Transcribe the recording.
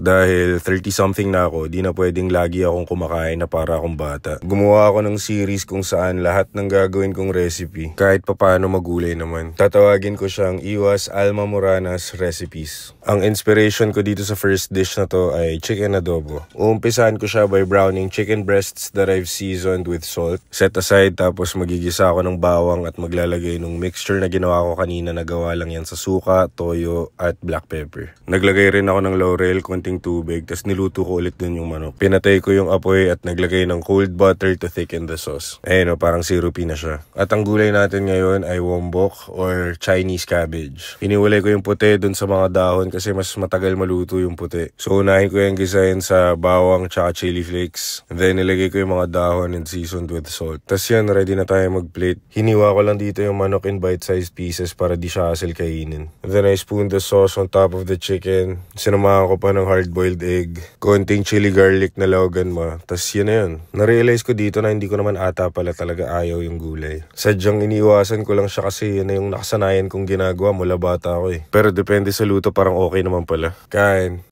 Dahil 30-something na ako, di na pwedeng lagi akong kumakain na para akong bata. Gumawa ako ng series kung saan lahat ng gagawin kong recipe, kahit papaano magulay naman. Tatawagin ko siyang Iwas Alma Moranas Recipes. Ang inspiration ko dito sa first dish na to ay chicken adobo. Uumpisahan ko siya by browning chicken breasts that I've seasoned with salt. Set aside, tapos magigisa ako ng bawang at maglalagay ng mixture na ginawa ko kanina na gawa lang yan sa suka, toyo at black pepper. Naglagay rin ako ng laurel, konting tubig, tapos niluto ko ulit dun yung manok. Pinatay ko yung apoy at naglagay ng cold butter to thicken the sauce. Ayun o, parang syrupy na siya. At ang gulay natin ngayon ay wombok or Chinese cabbage. Hiniwalay ko yung puti dun sa mga dahon kasi mas matagal maluto yung puti. So unahin ko yung gisahin sa bawang tsaka chili flakes. And then nilagay ko yung mga dahon and seasoned with salt. Tapos yan, ready na tayo mag-plate. Hiniwa ko lang dito yung manok in bite-sized pieces para di siya hassle kainin. And then I spooned the sauce on top of the chicken. Sinamahan ko pa ng hard-boiled egg. Konting chili garlic na lawagan mo. Tapos yun na yun. Narealize ko dito na hindi ko naman ata pala talaga ayaw yung gulay. Sadyang iniiwasan ko lang siya kasi yun na yung nakasanayan kong ginagawa mula bata ako eh. Pero depende sa luto, parang okay naman pala. Kain.